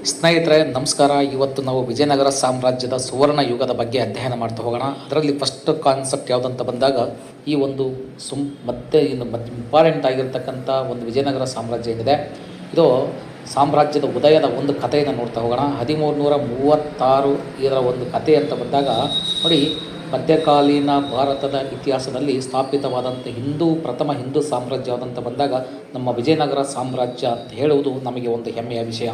ಸ್ನೇಹಿತರೆ ನಮಸ್ಕಾರ. ಇವತ್ತು ನಾವು ವಿಜಯನಗರ ಸಾಮ್ರಾಜ್ಯದ ಸುವರ್ಣ ಯುಗದ ಬಗ್ಗೆ ಅಧ್ಯಯನ ಮಾಡ್ತಾ ಹೋಗೋಣ. ಅದರಲ್ಲಿ ಫಸ್ಟ್ ಕಾನ್ಸೆಪ್ಟ್ ಯಾವುದಂತ ಬಂದಾಗ ಈ ಒಂದು ಮತ್ತೆ ಇಂಪಾರ್ಟೆಂಟ್ ಆಗಿರ್ತಕ್ಕಂಥ ಒಂದು ವಿಜಯನಗರ ಸಾಮ್ರಾಜ್ಯ ಏನಿದೆ, ಇದು ಸಾಮ್ರಾಜ್ಯದ ಉದಯದ ಒಂದು ಕಥೆಯನ್ನು ನೋಡ್ತಾ ಹೋಗೋಣ. 1336 ಇದರ ಒಂದು ಕಥೆ ಅಂತ ಬಂದಾಗ ನೋಡಿ, ಮಧ್ಯಕಾಲೀನ ಭಾರತದ ಇತಿಹಾಸದಲ್ಲಿ ಸ್ಥಾಪಿತವಾದಂಥ ಪ್ರಥಮ ಹಿಂದೂ ಸಾಮ್ರಾಜ್ಯವಾದಂಥ ಬಂದಾಗ ನಮ್ಮ ವಿಜಯನಗರ ಸಾಮ್ರಾಜ್ಯ ಅಂತ ಹೇಳುವುದು ನಮಗೆ ಒಂದು ಹೆಮ್ಮೆಯ ವಿಷಯ.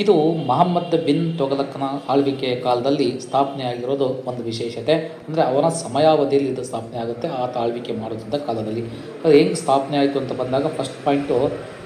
ಇದು ಮಹಮ್ಮದ್ ಬಿನ್ ತೊಗಲಕನ ಆಳ್ವಿಕೆಯ ಕಾಲದಲ್ಲಿ ಸ್ಥಾಪನೆಯಾಗಿರೋದು ಒಂದು ವಿಶೇಷತೆ. ಅಂದರೆ ಅವನ ಸಮಯಾವಧಿಯಲ್ಲಿ ಇದು ಸ್ಥಾಪನೆ ಆಗುತ್ತೆ, ಆತ ಆಳ್ವಿಕೆ ಮಾಡುತ್ತಿದ್ದ ಕಾಲದಲ್ಲಿ. ಅದು ಹೆಂಗೆ ಸ್ಥಾಪನೆ ಆಯಿತು ಅಂತ ಬಂದಾಗ ಫಸ್ಟ್ ಪಾಯಿಂಟು,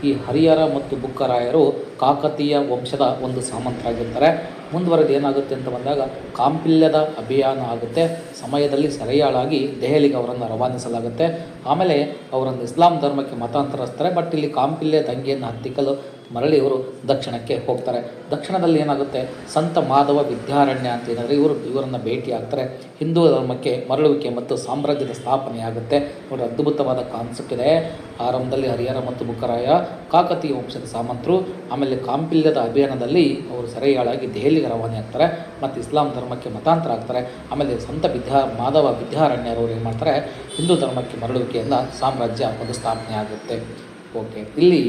ಈ ಹರಿಹರ ಮತ್ತು ಬುಕ್ಕರಾಯರು ಕಾಕತೀಯ ವಂಶದ ಒಂದು ಸಾಮಂತರಾಗಿರ್ತಾರೆ. ಮುಂದುವರೆದು ಏನಾಗುತ್ತೆ ಅಂತ ಬಂದಾಗ ಕಾಂಪಿಲ್ಯದ ಅಭಿಯಾನ ಆಗುತ್ತೆ. ಸಮಯದಲ್ಲಿ ಸೆರೆಯಾಳಾಗಿ ದೆಹಲಿಗೆ ಅವರನ್ನು ರವಾನಿಸಲಾಗುತ್ತೆ. ಆಮೇಲೆ ಅವರನ್ನು ಇಸ್ಲಾಂ ಧರ್ಮಕ್ಕೆ ಮತಾಂತರಿಸ್ತಾರೆ. ಬಟ್ ಇಲ್ಲಿ ಕಾಂಪಿಲ್ಯ ದಂಗೆಯನ್ನು ಹತ್ತಿಕ್ಕಲು ಮರಳಿ ಇವರು ದಕ್ಷಿಣಕ್ಕೆ ಹೋಗ್ತಾರೆ. ದಕ್ಷಿಣದಲ್ಲಿ ಏನಾಗುತ್ತೆ, ಸಂತ ಮಾಧವ ವಿದ್ಯಾರಣ್ಯ ಅಂತ ಏನಾದರೆ ಇವರನ್ನು ಭೇಟಿ ಆಗ್ತಾರೆ. ಹಿಂದೂ ಧರ್ಮಕ್ಕೆ ಮರಳುವಿಕೆ ಮತ್ತು ಸಾಮ್ರಾಜ್ಯದ ಸ್ಥಾಪನೆ ಆಗುತ್ತೆ. ನೋಡಿ, ಅದ್ಭುತವಾದ ಕಾನ್ಸೆಪ್ಟ್ ಇದೆ. ಆರಂಭದಲ್ಲಿ ಹರಿಹರ ಮತ್ತು ಬುಕ್ಕರಾಯ ಕಾಕತೀಯ ವಂಶದ ಸಾಮಂತರು, ಆಮೇಲೆ ಕಾಂಪಿಲ್ಯದ ಅಭಿಯಾನದಲ್ಲಿ ಅವರು ಸೆರೆಯಾಳಾಗಿ ದೆಹಲಿಗೆ ರವಾನೆ ಆಗ್ತಾರೆ ಮತ್ತು ಇಸ್ಲಾಂ ಧರ್ಮಕ್ಕೆ ಮತಾಂತರ ಆಗ್ತಾರೆ. ಆಮೇಲೆ ಸಂತ ಮಾಧವ ವಿದ್ಯಾರಣ್ಯರವರು ಏನು ಮಾಡ್ತಾರೆ, ಹಿಂದೂ ಧರ್ಮಕ್ಕೆ ಮರಳುವಿಕೆಯಿಂದ ಸಾಮ್ರಾಜ್ಯ ಒಂದು ಸ್ಥಾಪನೆ ಆಗುತ್ತೆ. ಓಕೆ, ಇಲ್ಲಿ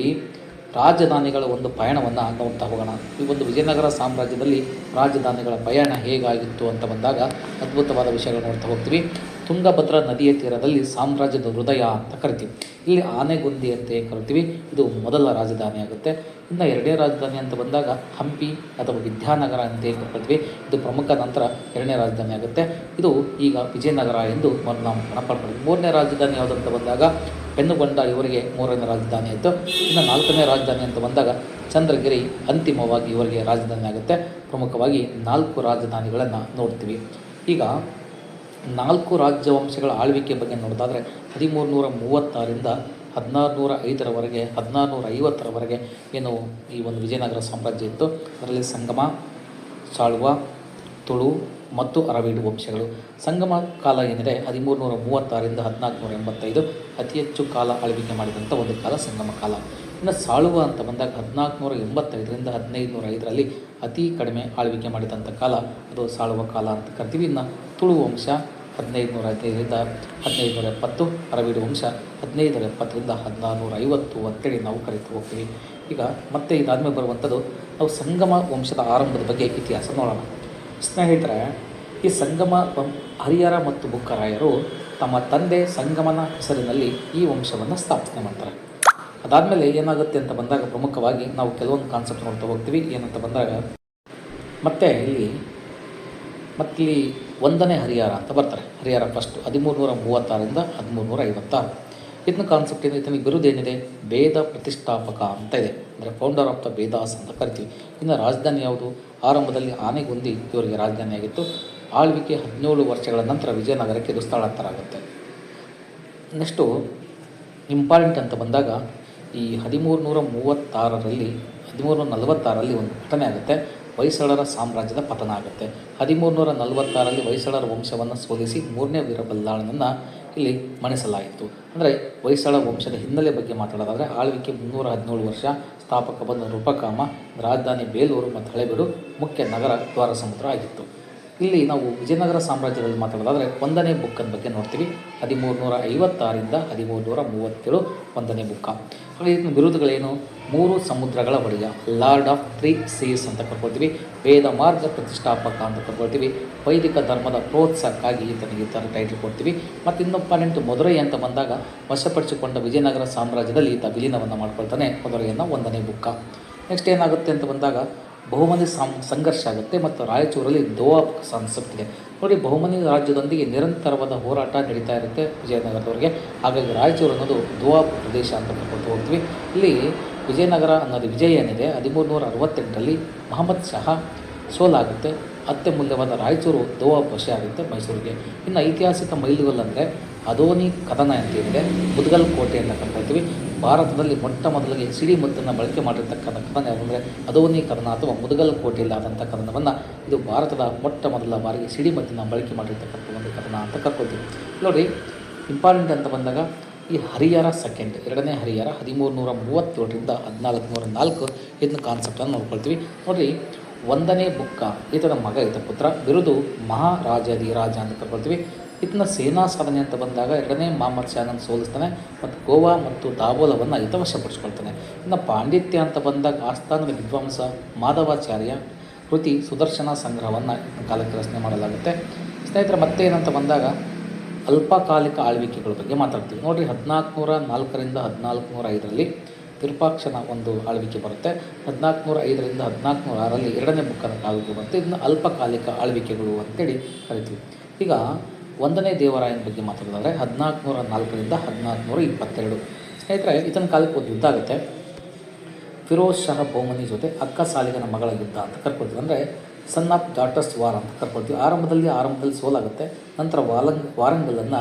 ರಾಜಧಾನಿಗಳ ಒಂದು ಪಯಣವನ್ನು ನೋಡ್ತಾ ಹೋಗೋಣ. ಈ ಒಂದು ವಿಜಯನಗರ ಸಾಮ್ರಾಜ್ಯದಲ್ಲಿ ರಾಜಧಾನಿಗಳ ಪಯಣ ಹೇಗಾಗಿತ್ತು ಅಂತ ಬಂದಾಗ ಅದ್ಭುತವಾದ ವಿಷಯಗಳು ನೋಡ್ತಾ ಹೋಗ್ತೀವಿ. ತುಂಗಭದ್ರಾ ನದಿಯ ತೀರದಲ್ಲಿ ಸಾಮ್ರಾಜ್ಯದ ಹೃದಯ ಅಂತ ಕರಿತೀವಿ. ಇಲ್ಲಿ ಆನೆಗೊಂದಿ ಅಂತ ಕರಿತೀವಿ. ಇದು ಮೊದಲ ರಾಜಧಾನಿ ಆಗುತ್ತೆ. ಇನ್ನು ಎರಡನೇ ರಾಜಧಾನಿ ಅಂತ ಬಂದಾಗ ಹಂಪಿ ಅಥವಾ ವಿದ್ಯಾನಗರ ಅಂತ ಕರಿತೀವಿ. ಇದು ಪ್ರಮುಖ ನಂತರ ಎರಡನೇ ರಾಜಧಾನಿ ಆಗುತ್ತೆ. ಇದು ಈಗ ವಿಜಯನಗರ ಎಂದು ನಾವು ನೆನಪಡ್ತೀವಿ. ಮೂರನೇ ರಾಜಧಾನಿ ಯಾವುದಂತ ಬಂದಾಗ ಪೆನ್ನುಗೊಂಡ ಇವರಿಗೆ ಮೂರನೇ ರಾಜಧಾನಿ ಆಯಿತು. ಇನ್ನು ನಾಲ್ಕನೇ ರಾಜಧಾನಿ ಅಂತ ಬಂದಾಗ ಚಂದ್ರಗಿರಿ ಅಂತಿಮವಾಗಿ ಇವರಿಗೆ ರಾಜಧಾನಿ ಆಗುತ್ತೆ. ಪ್ರಮುಖವಾಗಿ 4 ರಾಜಧಾನಿಗಳನ್ನು ನೋಡ್ತೀವಿ. ಈಗ 4 ರಾಜ್ಯವಂಶಗಳ ಆಳ್ವಿಕೆ ಬಗ್ಗೆ ನೋಡೋದಾದರೆ 1336ರಿಂದ 1605ರವರೆಗೆ 1650ರವರೆಗೆ ಏನು ಈ ಒಂದು ವಿಜಯನಗರ ಸಾಮ್ರಾಜ್ಯ ಇತ್ತು. ಅದರಲ್ಲಿ ಸಂಗಮ, ಸಾಳುವ, ತುಳು ಮತ್ತು ಅರವೀಡು ವಂಶಗಳು. ಸಂಗಮ ಕಾಲ ಏನಿದೆ 1336ರಿಂದ 1485 ಅತಿ ಹೆಚ್ಚು ಕಾಲ ಆಳ್ವಿಕೆ ಮಾಡಿದಂಥ ಒಂದು ಕಾಲ ಸಂಗಮ ಕಾಲ. ಇನ್ನು ಸಾಳುವ ಅಂತ ಬಂದಾಗ 1485ರಿಂದ 1505ರಲ್ಲಿ ಅತಿ ಕಡಿಮೆ ಆಳ್ವಿಕೆ ಮಾಡಿದಂಥ ಕಾಲ, ಅದು ಸಾಳುವ ಕಾಲ ಅಂತ ಕರಿತೀವಿ. ಇನ್ನು ತುಳು ವಂಶ 1515ರಿಂದ 1570, ಅರವೀಡು ವಂಶ 1570ರಿಂದ 1650 ಅಂತೇಳಿ ನಾವು ಕರಿತಾ ಹೋಗ್ತೀವಿ. ಈಗ ಮತ್ತೆ ಇದಾದ್ಮೇಲೆ ಬರುವಂಥದ್ದು ನಾವು ಸಂಗಮ ವಂಶದ ಆರಂಭದ ಬಗ್ಗೆ ಇತಿಹಾಸ ನೋಡೋಣ. ಸ್ನೇಹಿತರೆ, ಈ ಸಂಗಮ ಹರಿಹರ ಮತ್ತು ಬುಕ್ಕರಾಯರು ತಮ್ಮ ತಂದೆ ಸಂಗಮನ ಹೆಸರಿನಲ್ಲಿ ಈ ವಂಶವನ್ನು ಸ್ಥಾಪನೆ ಮಾಡ್ತಾರೆ. ಅದಾದಮೇಲೆ ಏನಾಗುತ್ತೆ ಅಂತ ಬಂದಾಗ ಪ್ರಮುಖವಾಗಿ ನಾವು ಕೆಲವೊಂದು ಕಾನ್ಸೆಪ್ಟ್ ನೋಡ್ತಾ ಹೋಗ್ತೀವಿ. ಏನಂತ ಬಂದಾಗ ಮತ್ತೆ ಇಲ್ಲಿ 1ನೇ ಹರಿಹರ ಅಂತ ಬರ್ತಾರೆ. ಹರಿಹರ ಫಸ್ಟ್ 1336ರಿಂದ 1356. ಇದನ್ನ ಕಾನ್ಸೆಪ್ಟ್ ಏನು, ಇದನಿಗೆ ಬಿರುದೇನಿದೆ, ವೇದ ಪ್ರತಿಷ್ಠಾಪಕ ಅಂತ ಇದೆ. ಅಂದರೆ ಫೌಂಡರ್ ಆಫ್ ದ ವೇದಾಸ್ ಅಂತ ಕರಿತೀವಿ. ಇನ್ನು ರಾಜಧಾನಿ ಯಾವುದು, ಆರಂಭದಲ್ಲಿ ಆನೆಗೊಂದಿ ಇವರಿಗೆ ರಾಜಧಾನಿಯಾಗಿತ್ತು. ಆಳ್ವಿಕೆ 17 ವರ್ಷಗಳ ನಂತರ ವಿಜಯನಗರಕ್ಕೆ ಇದು ಸ್ಥಳಾಂತರ ಆಗುತ್ತೆ. ನೆಕ್ಸ್ಟು ಇಂಪಾರ್ಟೆಂಟ್ ಅಂತ ಬಂದಾಗ ಈ 1346ರಲ್ಲಿ ಒಂದು ಘಟನೆ ಆಗುತ್ತೆ. ಹೊಯ್ಸಳರ ಸಾಮ್ರಾಜ್ಯದ ಪತನ ಆಗುತ್ತೆ. 1346ರಲ್ಲಿ ಹೊಯ್ಸಳರ ವಂಶವನ್ನು ಸೋಲಿಸಿ 3ನೇ ವೀರಬಲ್ಲಾಳನನ್ನು ಇಲ್ಲಿ ಮಣಿಸಲಾಯಿತು. ಅಂದರೆ ಹೊಯ್ಸಳ ವಂಶದ ಹಿನ್ನೆಲೆ ಬಗ್ಗೆ ಮಾತಾಡೋದಾದರೆ ಆಳ್ವಿಕೆ 317 ವರ್ಷ. ಸ್ಥಾಪಕ ಬಂದ ನೃಪಕಾಮ, ರಾಜಧಾನಿ ಬೇಲೂರು ಮತ್ತು ಹಳೆಬೀಡು, ಮುಖ್ಯ ನಗರ ದ್ವಾರಸಮುದ್ರ ಆಗಿತ್ತು. ಇಲ್ಲಿ ನಾವು ವಿಜಯನಗರ ಸಾಮ್ರಾಜ್ಯದಲ್ಲಿ ಮಾತಾಡೋದಾದರೆ 1ನೇ ಬುಕ್ಕನ ಬಗ್ಗೆ ನೋಡ್ತೀವಿ. 1356ರಿಂದ 1337 1ನೇ ಬುಕ್ಕ. ಹಾಗೆ ಇದನ್ನ ಬಿರುದುಗಳೇನು, 3 ಸಮುದ್ರಗಳ ಒಡೆಯ, ಲಾರ್ಡ್ ಆಫ್ 3 ಸೀಸ್ ಅಂತ ಕರ್ಕೊಳ್ತೀವಿ. ವೇದ ಮಾರ್ಗ ಪ್ರತಿಷ್ಠಾಪಕ ಅಂತ ಕರ್ಕೊಳ್ತೀವಿ. ವೈದಿಕ ಧರ್ಮದ ಪ್ರೋತ್ಸಾಹಕ್ಕಾಗಿ ಈತನಿಗೆ ಈ ಥರ ಟೈಟಲ್ ಕೊಡ್ತೀವಿ. ಮತ್ತು ಇನ್ನೊಬ್ಬ ಮಧುರೈ ಅಂತ ಬಂದಾಗ ವಶಪಡಿಸಿಕೊಂಡ ವಿಜಯನಗರ ಸಾಮ್ರಾಜ್ಯದಲ್ಲಿ ಈತ ವಿಲೀನವನ್ನು ಮಾಡ್ಕೊಳ್ತಾನೆ, ಮಧುರೈಯನ್ನು 1ನೇ ಬುಕ್ಕ. ನೆಕ್ಸ್ಟ್ ಏನಾಗುತ್ತೆ ಅಂತ ಬಂದಾಗ ಬಹುಮನಿ ಸಂಘರ್ಷ ಆಗುತ್ತೆ ಮತ್ತು ರಾಯಚೂರಲ್ಲಿ ದೋವಾ ಕಾನ್ಸೆಪ್ಟ್ ಇದೆ. ನೋಡಿ, ಬಹುಮನಿ ರಾಜ್ಯದೊಂದಿಗೆ ನಿರಂತರವಾದ ಹೋರಾಟ ನಡೀತಾ ಇರುತ್ತೆ ವಿಜಯನಗರದವರಿಗೆ. ಹಾಗಾಗಿ ರಾಯಚೂರು ಅನ್ನೋದು ದೋವಾ ಪ್ರದೇಶ ಅಂತ ಕರ್ಕೊಂಡು ಹೋಗ್ತೀವಿ. ಇಲ್ಲಿ ವಿಜಯನಗರ ಅನ್ನೋದು ವಿಜಯ ಏನಿದೆ 1368ರಲ್ಲಿ ಮಹಮ್ಮದ್ ಶಹ ಸೋಲಾಗುತ್ತೆ. ಅತ್ಯಮೂಲ್ಯವಾದ ರಾಯಚೂರು ದೋವಾ ವಶ ಆಗುತ್ತೆ ಮೈಸೂರಿಗೆ. ಇನ್ನು ಐತಿಹಾಸಿಕ ಮೈಲುಗಲ್ಲು ಅಂದರೆ ಅದೋನಿ ಕದನ ಅಂತ ಏನಿದೆ, ಮುದ್ಗಲ್ ಕೋಟೆ ಅಂತ ಕರ್ಕೊಳ್ತೀವಿ. ಭಾರತದಲ್ಲಿ ಮೊಟ್ಟ ಮೊದಲಿಗೆ ಸಿಡಿಮದ್ದನ್ನು ಬಳಕೆ ಮಾಡಿರ್ತಕ್ಕಂಥ ಕದನ ಯಾವುದಂದರೆ ಅದೋನಿ ಕದನ ಅಥವಾ ಮುದ್ಗಲ್ ಕೋಟೆಯಲ್ಲಿ ಆದಂಥ ಕದನವನ್ನು, ಇದು ಭಾರತದ ಮೊಟ್ಟ ಮೊದಲ ಬಾರಿಗೆ ಸಿಡಿಮದ್ದನ್ನು ಬಳಕೆ ಮಾಡಿರ್ತಕ್ಕಂಥ ಒಂದು ಕದನ ಅಂತ ಕರ್ಕೊಳ್ತೀವಿ. ನೋಡಿ, ಇಂಪಾರ್ಟೆಂಟ್ ಅಂತ ಬಂದಾಗ ಈ ಹರಿಹರ ಸೆಕೆಂಡ್ ಎರಡನೇ ಹರಿಹರ 1337ರಿಂದ 1404 ಇದನ್ನ ಕಾನ್ಸೆಪ್ಟನ್ನು ನೋಡ್ಕೊಳ್ತೀವಿ. ನೋಡಿರಿ, ಒಂದನೇ ಬುಕ್ಕ ಈತನ ಮಗ ಈತ ಪುತ್ರ, ಬಿರುದು ಮಹಾರಾಜಾಧಿರಾಜ ಅಂತ ಕರ್ಕೊಳ್ತೀವಿ. ಇದನ್ನ ಸೇನಾ ಸಾಧನೆ ಅಂತ ಬಂದಾಗ ಎರಡನೇ ಮಹಮ್ಮದ್ ಶಾನನ್ನು ಸೋಲಿಸ್ತಾನೆ ಮತ್ತು ಗೋವಾ ಮತ್ತು ದಾಬೋಲವನ್ನು ಈತ ವಶಪಡಿಸ್ಕೊಳ್ತಾನೆ. ಇನ್ನು ಪಾಂಡಿತ್ಯ ಅಂತ ಬಂದಾಗ ಆಸ್ಥಾನದ ವಿದ್ವಾಂಸ ಮಾಧವಾಚಾರ್ಯ ಕೃತಿ ಸುದರ್ಶನ ಸಂಗ್ರಹವನ್ನು ಕಾಲಕ್ಕೆ ರಚನೆ ಮಾಡಲಾಗುತ್ತೆ. ಸ್ನೇಹಿತರೆ, ಮತ್ತೆ ಏನಂತ ಬಂದಾಗ ಅಲ್ಪಕಾಲಿಕ ಆಳ್ವಿಕೆಗಳ ಬಗ್ಗೆ ಮಾತಾಡ್ತೀವಿ. ನೋಡಿರಿ, 1404ರಿಂದ 1405ರಲ್ಲಿ ವಿರೂಪಾಕ್ಷನ ಒಂದು ಆಳ್ವಿಕೆ ಬರುತ್ತೆ. 1405ರಿಂದ 1406ರಲ್ಲಿ ಎರಡನೇ ಬುಕ್ಕನ ಆಳ್ವಿಕೆ ಬರುತ್ತೆ. ಇದನ್ನ ಅಲ್ಪಕಾಲಿಕ ಆಳ್ವಿಕೆಗಳು ಅಂತೇಳಿ ಕರಿತೀವಿ. ಈಗ ಒಂದನೇ ದೇವರಾಯನ ಬಗ್ಗೆ ಮಾತಾಡೋದಾದರೆ 1404ರಿಂದ 1422. ಸ್ನೇಹಿತರೆ, ಈತನ ಕಾಲಕ್ಕೆ ಒಂದು ಯುದ್ಧ ಆಗುತ್ತೆ. ಫಿರೋಜ್ ಶಹ ಬಹುಮನಿ ಜೊತೆ ಅಕ್ಕ ಸಾಲಿಗನ ಮಗಳ ಯುದ್ಧ ಅಂತ ಕರ್ಕೊಳ್ತೀವಿ. ಅಂದರೆ ಸನ್ ಆಫ್ ಡಾಟರ್ಸ್ ವಾರ್ ಅಂತ ಕರ್ಕೊಳ್ತೀವಿ. ಆರಂಭದಲ್ಲಿ ಸೋಲಾಗುತ್ತೆ. ನಂತರ ವಾರಂಗಲ್ನ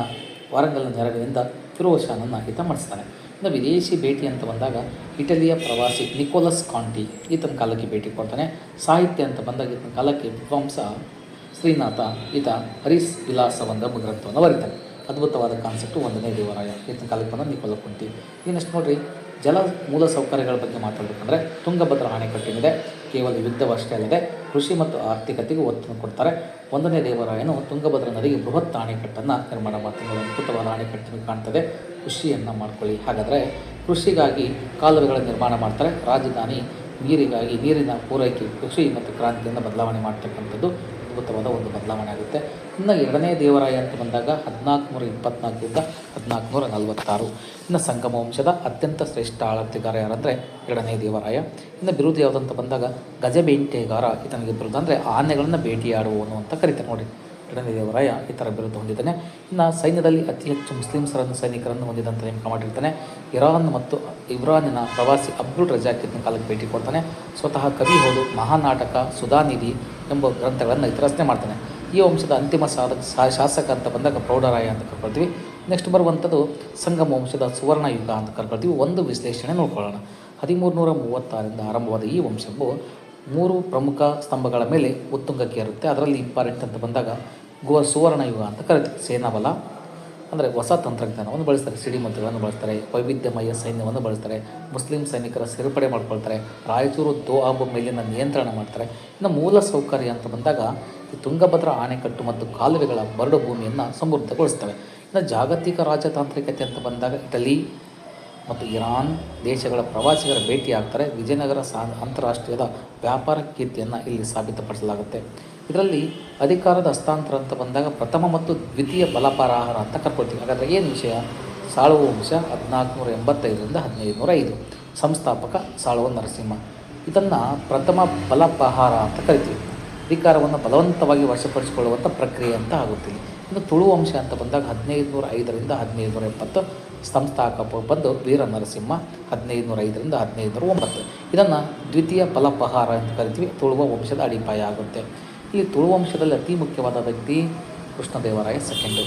ನೆರವಿನಿಂದ ಫಿರೋಜ್ ಶಾನನ್ನು ಈತ ಮಾಡಿಸ್ತಾನೆ. ಇನ್ನು ವಿದೇಶಿ ಭೇಟಿ ಅಂತ ಬಂದಾಗ ಇಟಲಿಯ ಪ್ರವಾಸಿ ನಿಕೋಲಸ್ ಕಾಂಟಿ ಈತನ ಕಾಲಕ್ಕೆ ಭೇಟಿ ಕೊಡ್ತಾನೆ. ಸಾಹಿತ್ಯ ಅಂತ ಬಂದಾಗ ಈತನ ಕಾಲಕ್ಕೆ ವಿದ್ವಾಂಸ ಶ್ರೀನಾಥ ಈತ ಹರಿಸ್ ವಿಲಾಸವೆಂಬ ಗ್ರಂಥವನ್ನು ಬರೀತಾನೆ. ಅದ್ಭುತವಾದ ಕಾನ್ಸೆಪ್ಟು ಒಂದನೇ ದೇವರಾಯ. ಈತನ ಕಾಲಕ್ಕೆ ಬಂದ ನಿಕೋಲ ಕಾಂಟಿ. ಇನ್ನಷ್ಟು ನೋಡಿರಿ, ಜಲ ಮೂಲ ಸೌಕರ್ಯಗಳ ಬಗ್ಗೆ ಮಾತಾಡಬೇಕಂದ್ರೆ ತುಂಗಭದ್ರಾ ಅಣೆಕಟ್ಟಿನಿದೆ. ಕೇವಲ ಯುದ್ಧವಷ್ಟೇ ಅಲ್ಲದೆ ಕೃಷಿ ಮತ್ತು ಆರ್ಥಿಕತೆಗೂ ಒತ್ತನ್ನು ಕೊಡ್ತಾರೆ. ಒಂದನೇ ದೇವರಾಯನು ತುಂಗಭದ್ರಾ ನದಿಗೆ ಬೃಹತ್ ಅಣೆಕಟ್ಟನ್ನು ನಿರ್ಮಾಣ ಮಾಡ್ತಾರೆ. ಅದ್ಭುತವಾದ ಅಣೆಕಟ್ಟನ್ನು ಕಾಣ್ತದೆ. ಕೃಷಿಯನ್ನು ಮಾಡ್ಕೊಳ್ಳಿ. ಹಾಗಾದರೆ ಕೃಷಿಗಾಗಿ ಕಾಲುವೆಗಳ ನಿರ್ಮಾಣ ಮಾಡ್ತಾರೆ. ರಾಜಧಾನಿ ನೀರಿಗಾಗಿ ನೀರಿನ ಪೂರೈಕೆ ಕೃಷಿ ಮತ್ತು ಕ್ರಾಂತಿಯನ್ನು ಬದಲಾವಣೆ ಮಾಡ್ತಕ್ಕಂಥದ್ದು ಅದ್ಭುತವಾದ ಒಂದು ಬದಲಾವಣೆ ಆಗುತ್ತೆ. ಇನ್ನು ಎರಡನೇ ದೇವರಾಯ ಅಂತ ಬಂದಾಗ 1424ರಿಂದ 1446. ಇನ್ನು ಸಂಗಮ ವಂಶದ ಅತ್ಯಂತ ಶ್ರೇಷ್ಠ ಆಳತೆಗಾರ ಯಾರಂದರೆ ಎರಡನೇ ದೇವರಾಯ. ಇನ್ನು ಬಿರುದು ಯಾವುದಂತ ಬಂದಾಗ ಗಜಬೇಟೆಗಾರ ಈತನಿಗೆ ಬಿರುದು, ಅಂದರೆ ಆನೆಗಳನ್ನು ಬೇಟೆಯಾಡುವವನು ಅಂತ ಕರೀತಾರೆ. ನೋಡಿ, ಎರಡನೇ ದೇವರಾಯ ಈ ಥರ ಬಿರುದು ಹೊಂದಿದ್ದಾನೆ. ಇನ್ನು ಸೈನ್ಯದಲ್ಲಿ ಅತಿ ಹೆಚ್ಚು ಸೈನಿಕರನ್ನು ಹೊಂದಿದಂಥ ನೇಮಕ ಮಾಡಿರ್ತಾನೆ. ಇರಾನ್ ಮತ್ತು ಇಮ್ರಾನಿನ ಪ್ರವಾಸಿ ಅಬ್ದುಲ್ ರಜಾಕ್ ಈತನ ಕಾಲಕ್ಕೆ ಭೇಟಿ ಕೊಡ್ತಾನೆ. ಸ್ವತಃ ಕವಿ ಹೋದು ಮಹಾನಾಟಕ ಸುಧಾನಿಧಿ ಎಂಬ ಗ್ರಂಥಗಳನ್ನು ಈತ ರಚನೆ ಮಾಡ್ತಾನೆ. ಈ ವಂಶದ ಅಂತಿಮ ಶಾಸಕ ಅಂತ ಬಂದಾಗ ಪ್ರೌಢರಾಯ ಅಂತ ಕರ್ಕೊಳ್ತೀವಿ. ನೆಕ್ಸ್ಟ್ ಬರುವಂಥದ್ದು ಸಂಗಮ ವಂಶದ ಸುವರ್ಣ ಯುಗ ಅಂತ ಕರ್ಕೊಳ್ತೀವಿ. ಒಂದು ವಿಶ್ಲೇಷಣೆ ನೋಡ್ಕೊಳ್ಳೋಣ. 1336ರಿಂದ ಆರಂಭವಾದ ಈ ವಂಶವು 3 ಪ್ರಮುಖ ಸ್ತಂಭಗಳ ಮೇಲೆ ಉತ್ತುಂಗಕ್ಕೆ ಇರುತ್ತೆ. ಅದರಲ್ಲಿ ಇಂಪಾರ್ಟೆಂಟ್ ಅಂತ ಬಂದಾಗ ಸುವರ್ಣ ಯುಗ ಅಂತ ಕರಿತೀವಿ. ಸೇನಾಬಲ ಅಂದರೆ ಹೊಸ ತಂತ್ರಜ್ಞಾನವನ್ನು ಬಳಸ್ತಾರೆ. ಸಿಡಿಮದ್ದುಗಳನ್ನು ಬಳಸ್ತಾರೆ. ವೈವಿಧ್ಯಮಯ ಸೈನ್ಯವನ್ನು ಬಳಸ್ತಾರೆ. ಮುಸ್ಲಿಂ ಸೈನಿಕರ ಸೇರ್ಪಡೆ ಮಾಡ್ಕೊಳ್ತಾರೆ. ರಾಯಚೂರು ದೋಆಬ್ ಮೇಲಿನ ನಿಯಂತ್ರಣ ಮಾಡ್ತಾರೆ. ಇನ್ನು ಮೂಲ ಸೌಕರ್ಯ ಅಂತ ಬಂದಾಗ ಈ ತುಂಗಭದ್ರಾ ಅಣೆಕಟ್ಟು ಮತ್ತು ಕಾಲುವೆಗಳ ಬರಡು ಭೂಮಿಯನ್ನು ಸಮೃದ್ಧಗೊಳಿಸ್ತವೆ. ಇನ್ನು ಜಾಗತಿಕ ರಾಜತಾಂತ್ರಿಕತೆ ಅಂತ ಬಂದಾಗ ಇಟಲಿ ಮತ್ತು ಇರಾನ್ ದೇಶಗಳ ಪ್ರವಾಸಿಗರ ಭೇಟಿ ಆಗ್ತಾರೆ. ವಿಜಯನಗರ ಅಂತಾರಾಷ್ಟ್ರೀಯದ ವ್ಯಾಪಾರ ಕೀರ್ತಿಯನ್ನು ಇಲ್ಲಿ ಸಾಬೀತುಪಡಿಸಲಾಗುತ್ತೆ. ಇದರಲ್ಲಿ ಅಧಿಕಾರದ ಹಸ್ತಾಂತರ ಅಂತ ಬಂದಾಗ ಪ್ರಥಮ ಮತ್ತು ದ್ವಿತೀಯ ಬಲಪರಾಹಾರ ಅಂತ ಕರ್ಕೊಳ್ತೀವಿ. ಹಾಗಾದರೆ ಏನು ವಿಷಯ? ಸಾಳುವ ವಂಶ 1485ರಿಂದ 1505. ಸಂಸ್ಥಾಪಕ ಸಾಳುವ ನರಸಿಂಹ. ಇದನ್ನು ಪ್ರಥಮ ಬಲಪಹಾರ ಅಂತ ಕರಿತೀವಿ. ಅಧಿಕಾರವನ್ನು ಬಲವಂತವಾಗಿ ವಶಪಡಿಸಿಕೊಳ್ಳುವಂಥ ಪ್ರಕ್ರಿಯೆ ಅಂತ ಆಗುತ್ತಿಲ್ಲ. ಇನ್ನು ತುಳು ವಂಶ ಅಂತ ಬಂದಾಗ 1505ರಿಂದ 1570. ಸಂಸ್ಥಾಪಕ ಬಂದು ವೀರ ನರಸಿಂಹ 1505ರಿಂದ 1509. ಇದನ್ನು ದ್ವಿತೀಯ ಬಲಪಹಾರ ಅಂತ ಕರಿತೀವಿ. ತುಳುವ ವಂಶದ ಅಡಿಪಾಯ ಆಗುತ್ತೆ. ಇಲ್ಲಿ ತುಳು ವಂಶದಲ್ಲಿ ಅತಿ ಮುಖ್ಯವಾದ ವ್ಯಕ್ತಿ ಕೃಷ್ಣದೇವರಾಯ ಸೆಕೆಂಡು.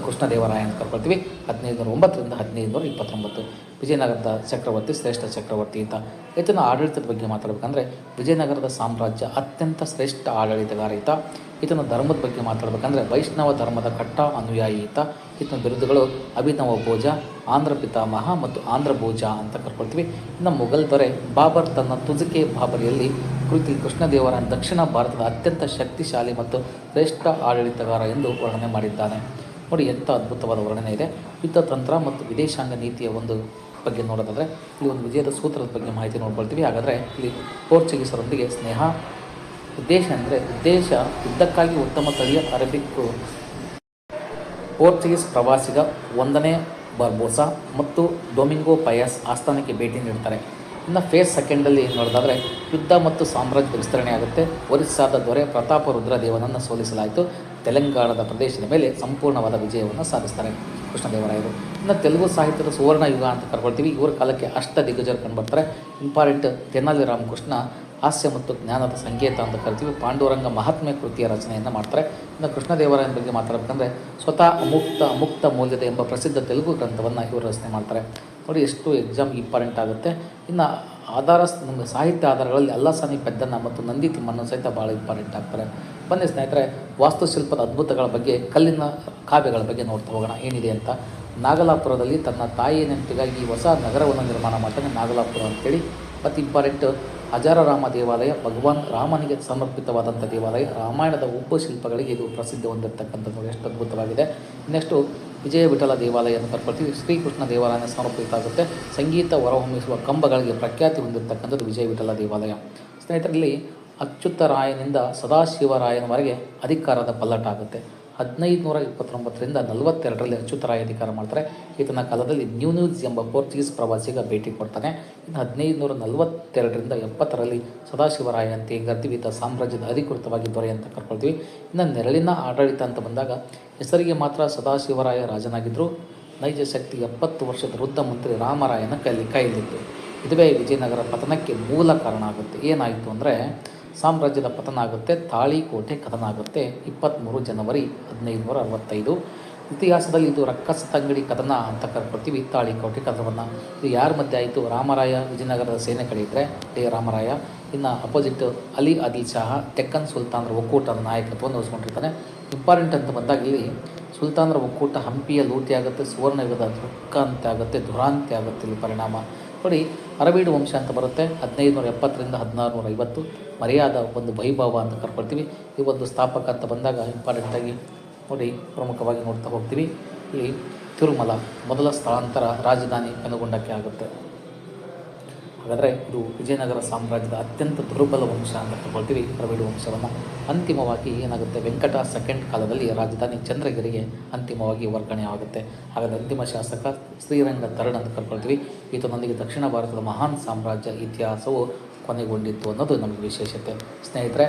ಕೃಷ್ಣದೇವರಾಯ ಅಂತ ಕರ್ಕೊಳ್ತೀವಿ. 1509ರಿಂದ 1529. ವಿಜಯನಗರದ ಚಕ್ರವರ್ತಿ, ಶ್ರೇಷ್ಠ ಚಕ್ರವರ್ತಿ ಅಂತ. ಈತನ ಆಡಳಿತದ ಬಗ್ಗೆ ಮಾತಾಡಬೇಕಂದ್ರೆ ವಿಜಯನಗರದ ಸಾಮ್ರಾಜ್ಯ ಅತ್ಯಂತ ಶ್ರೇಷ್ಠ ಆಡಳಿತಗಾರ ಈತ. ಈತನ ಧರ್ಮದ ಬಗ್ಗೆ ಮಾತಾಡಬೇಕಂದ್ರೆ ವೈಷ್ಣವ ಧರ್ಮದ ಕಟ್ಟ ಅನುಯಾಯಿ ಈತ. ಈತನ ಬಿರುದುಗಳು ಅಭಿನವ ಭೋಜ, ಆಂಧ್ರ ಪಿತಾಮಹ ಮತ್ತು ಆಂಧ್ರ ಭೋಜ ಅಂತ ಕರ್ಕೊಳ್ತೀವಿ. ಇನ್ನು ಮೊಘಲ್ ದೊರೆ ಬಾಬರ್ ತನ್ನ ತುಜುಕೆ ಬಾಬರಿಯಲ್ಲಿ ಕೃತಿ ಕೃಷ್ಣದೇವರಾಯನ ದಕ್ಷಿಣ ಭಾರತದ ಅತ್ಯಂತ ಶಕ್ತಿಶಾಲಿ ಮತ್ತು ಶ್ರೇಷ್ಠ ಆಡಳಿತಗಾರ ಎಂದು ವರ್ಣನೆ ಮಾಡಿದ್ದಾನೆ. ನೋಡಿ, ಎಂಥ ಅದ್ಭುತವಾದ ವರ್ಣನೆ ಇದೆ. ಯುದ್ಧ ತಂತ್ರ ಮತ್ತು ವಿದೇಶಾಂಗ ನೀತಿಯ ಒಂದು ಬಗ್ಗೆ ನೋಡೋದಾದರೆ ಇಲ್ಲಿ ಒಂದು ವಿಜಯದ ಸೂತ್ರದ ಬಗ್ಗೆ ಮಾಹಿತಿ ನೋಡ್ಕೊಳ್ತೀವಿ. ಹಾಗಾದರೆ ಇಲ್ಲಿ ಪೋರ್ಚುಗೀಸರೊಂದಿಗೆ ಸ್ನೇಹ. ಉದ್ದೇಶ ಯುದ್ಧಕ್ಕಾಗಿ ಉತ್ತಮ ತಳಿಯ ಅರೇಬಿಕ್ ಪೋರ್ಚುಗೀಸ್ ಪ್ರವಾಸಿಗ 1ನೇ ಬಾರ್ಬೋಸಾ ಮತ್ತು ಡೊಮಿಂಗೋ ಪಯಾಸ್ ಆಸ್ಥಾನಕ್ಕೆ ಭೇಟಿ ನೀಡ್ತಾರೆ. ಇನ್ನು ಫೇಸ್ ಸೆಕೆಂಡಲ್ಲಿ ಏನು ನೋಡೋದಾದರೆ ಯುದ್ಧ ಮತ್ತು ಸಾಮ್ರಾಜ್ಯದ ವಿಸ್ತರಣೆ ಆಗುತ್ತೆ. ಒರಿಸ್ಸಾದ ದೊರೆ ಪ್ರತಾಪ ರುದ್ರದೇವನನ್ನು ಸೋಲಿಸಲಾಯಿತು. ತೆಲಂಗಾಣದ ಪ್ರದೇಶದ ಮೇಲೆ ಸಂಪೂರ್ಣವಾದ ವಿಜಯವನ್ನು ಸಾಧಿಸ್ತಾರೆ ಕೃಷ್ಣದೇವರಾಯರು. ಇನ್ನು ತೆಲುಗು ಸಾಹಿತ್ಯದ ಸುವರ್ಣ ಯುಗ ಅಂತ ಕರ್ಕೊಳ್ತೀವಿ. ಇವರ ಕಾಲಕ್ಕೆ ಅಷ್ಟ ದಿಗ್ಗಜರು ಕಂಡುಬರ್ತಾರೆ. ಇಂಪಾರ್ಟೆಂಟ್ ತೆನಾಲಿ ರಾಮಕೃಷ್ಣ ಹಾಸ್ಯ ಮತ್ತು ಜ್ಞಾನದ ಸಂಕೇತ ಅಂತ ಕರಿತೀವಿ. ಪಾಂಡುರಂಗ ಮಹಾತ್ಮೆ ಕೃತಿಯ ರಚನೆಯನ್ನು ಮಾಡ್ತಾರೆ. ಇನ್ನು ಕೃಷ್ಣದೇವರಾಯನ ಬಗ್ಗೆ ಮಾತಾಡಬೇಕಂದ್ರೆ ಸ್ವತಃ ಅಮುಕ್ತ ಮೌಲ್ಯದ ಎಂಬ ಪ್ರಸಿದ್ಧ ತೆಲುಗು ಗ್ರಂಥವನ್ನು ಇವರು ರಚನೆ ಮಾಡ್ತಾರೆ. ನೋಡಿ, ಎಷ್ಟು ಎಕ್ಸಾಮ್ ಇಂಪಾರ್ಟೆಂಟ್ ಆಗುತ್ತೆ. ಇನ್ನು ನಮ್ಮ ಸಾಹಿತ್ಯ ಆಧಾರಗಳಲ್ಲಿ ಅಲ್ಲಸಾನಿ ಪೆದ್ದನ್ನ ಮತ್ತು ನಂದಿ ತಿಮ್ಮನ್ನು ಸಹಿತ ಭಾಳ ಇಂಪಾರ್ಟೆಂಟ್ ಆಗ್ತಾರೆ. ಬನ್ನಿ ಸ್ನೇಹಿತರೆ, ವಾಸ್ತುಶಿಲ್ಪದ ಅದ್ಭುತಗಳ ಬಗ್ಗೆ, ಕಲ್ಲಿನ ಕಾವ್ಯಗಳ ಬಗ್ಗೆ ನೋಡ್ತಾ ಹೋಗೋಣ ಏನಿದೆ ಅಂತ. ನಾಗಲಾಪುರದಲ್ಲಿ ತನ್ನ ತಾಯಿಯ ನೆನಪಿಗಾಗಿ ಹೊಸ ನಗರವನ್ನು ನಿರ್ಮಾಣ ಮಾಡ್ತಾನೆ, ನಾಗಲಾಪುರ ಅಂತೇಳಿ. ಮತ್ತು ಇಂಪಾರ್ಟೆಂಟ್ ಹಜಾರರಾಮ ದೇವಾಲಯ, ಭಗವಾನ್ ರಾಮನಿಗೆ ಸಮರ್ಪಿತವಾದಂಥ ದೇವಾಲಯ. ರಾಮಾಯಣದ ಉಬ್ಬು ಶಿಲ್ಪಗಳಿಗೆ ಇದು ಪ್ರಸಿದ್ಧಿ ಹೊಂದಿರತಕ್ಕಂಥದ್ದು, ಎಷ್ಟು ಅದ್ಭುತವಾಗಿದೆ. ನೆಕ್ಸ್ಟು ವಿಜಯ ವಿಠಲ ದೇವಾಲಯ ಅಂತ ಕರ್ಕೊಳ್ತೀವಿ. ಶ್ರೀಕೃಷ್ಣ ದೇವಾಲಯ ಸಮರ್ಪಿತ ಆಗುತ್ತೆ. ಸಂಗೀತ ಹೊರಹೊಮ್ಮಿಸುವ ಕಂಬಗಳಿಗೆ ಪ್ರಖ್ಯಾತಿ ಹೊಂದಿರತಕ್ಕಂಥದ್ದು ವಿಜಯ ವಿಠಲ ದೇವಾಲಯ. ಸ್ನೇಹಿತರಲ್ಲಿ ಅಚ್ಯುತರಾಯನಿಂದ ಸದಾಶಿವರಾಯನವರೆಗೆ ಅಧಿಕಾರದ ಪಲ್ಲಟ ಆಗುತ್ತೆ. 1529ರಿಂದ 42ರಲ್ಲಿ ಅಚ್ಯುತರಾಯ ಅಧಿಕಾರ ಮಾಡ್ತಾರೆ. ಈತನ ಕಾಲದಲ್ಲಿ ನ್ಯೂನ್ಯೂಸ್ ಎಂಬ ಪೋರ್ಚುಗೀಸ್ ಪ್ರವಾಸಿಗ ಭೇಟಿ ಕೊಡ್ತಾನೆ. ಇನ್ನು 1542ರಿಂದ 70ರಲ್ಲಿ ಸದಾಶಿವರಾಯ ಅಂತ ಏನು ಕರ್ತೀವಿ, ಈತ ಸಾಮ್ರಾಜ್ಯದ ಅಧಿಕೃತವಾಗಿ ದೊರೆ ಅಂತ ಕರ್ಕೊಳ್ತೀವಿ. ಇನ್ನು ನೆರಳಿನ ಆಡಳಿತ ಅಂತ ಬಂದಾಗ ಹೆಸರಿಗೆ ಮಾತ್ರ ಸದಾಶಿವರಾಯ ರಾಜನಾಗಿದ್ದರು. ನೈಜ ಶಕ್ತಿ 70 ವರ್ಷದ ವೃದ್ಧ ಮಂತ್ರಿ ರಾಮರಾಯನ ಕೈಲಿತ್ತು. ಇದುವೇ ವಿಜಯನಗರ ಪತನಕ್ಕೆ ಮೂಲ ಕಾರಣ ಆಗುತ್ತೆ. ಏನಾಯಿತು ಅಂದರೆ ಸಾಮ್ರಾಜ್ಯದ ಪತನ ಆಗುತ್ತೆ, ತಾಳಿಕೋಟೆ ಕದನ ಆಗುತ್ತೆ 23 ಜನವರಿ 1565. ಇತಿಹಾಸದಲ್ಲಿ ಇದು ರಕ್ಕಸ ತಂಗಡಿ ಕದನ ಅಂತ ಕರ್ಕೊಳ್ತೀವಿ. ತಾಳಿಕೋಟೆ ಕದನವನ್ನು ಇದು ಯಾರ ಮಧ್ಯೆ ಆಯಿತು? ರಾಮರಾಯ ವಿಜಯನಗರದ ಸೇನೆ ಕಡೆ ಇದ್ದರೆ ರಾಮರಾಯ, ಇನ್ನು ಅಪೋಸಿಟ್ ಅಲಿ ಆದಿಲ್ ಶಾಹ ಡೆಕ್ಕನ್ ಸುಲ್ತಾನರ ಒಕ್ಕೂಟದ ನಾಯಕತ್ವವನ್ನು ವಹಿಸ್ಕೊಂಡಿರ್ತಾನೆ. ಇಂಪಾರ್ಟೆಂಟ್ ಅಂತ ಬಂದಾಗ ಇಲ್ಲಿ ಸುಲ್ತಾನರ ಒಕ್ಕೂಟ ಹಂಪಿಯ ಲೂಟಿ ಆಗುತ್ತೆ, ಸುವರ್ಣಯುಗದ ದುಃಖ ಅಂತ ಆಗುತ್ತೆ, ದುರಾಂತ್ಯ ಆಗುತ್ತೆ. ಇಲ್ಲಿ ಪರಿಣಾಮ ನೋಡಿ, ಅರವೀಡು ವಂಶ ಅಂತ ಬರುತ್ತೆ 1570ರಿಂದ 1650. ಮರ್ಯಾದ ಒಂದು ವೈಭವ ಅಂತ ಕರ್ಕೊಳ್ತೀವಿ. ಈ ಒಂದು ಸ್ಥಾಪಕ ಅಂತ ಬಂದಾಗ ಇಂಪಾರ್ಟೆಂಟಾಗಿ ನೋಡಿ ಪ್ರಮುಖವಾಗಿ ನೋಡ್ತಾ ಹೋಗ್ತೀವಿ. ಇಲ್ಲಿ ತಿರುಮಲ ಮೊದಲ ಸ್ಥಳಾಂತರ ರಾಜಧಾನಿ ಪೆನುಗೊಂಡಕ್ಕೆ ಆಗುತ್ತೆ. ಹಾಗಾದರೆ ಇದು ವಿಜಯನಗರ ಸಾಮ್ರಾಜ್ಯದ ಅತ್ಯಂತ ದುರ್ಬಲ ವಂಶ ಅಂತ ಕರ್ಕೊಳ್ತೀವಿ ಅರವೀಡು ವಂಶವನ್ನು. ಅಂತಿಮವಾಗಿ ಏನಾಗುತ್ತೆ, ವೆಂಕಟ ಸೆಕೆಂಡ್ ಕಾಲದಲ್ಲಿ ರಾಜಧಾನಿ ಚಂದ್ರಗಿರಿಗೆ ಅಂತಿಮವಾಗಿ ವರ್ಗಾವಣೆ ಆಗುತ್ತೆ. ಹಾಗಾದರೆ ಅಂತಿಮ ಶಾಸಕ ಶ್ರೀರಂಗ ತರಣ ಅಂತ ಕರ್ಕೊಳ್ತೀವಿ. ಈತನೊಂದಿಗೆ ದಕ್ಷಿಣ ಭಾರತದ ಮಹಾನ್ ಸಾಮ್ರಾಜ್ಯ ಇತಿಹಾಸವು ಕೊನೆಗೊಂಡಿತ್ತು ಅನ್ನೋದು ನಮಗೆ ವಿಶೇಷತೆ. ಸ್ನೇಹಿತರೆ,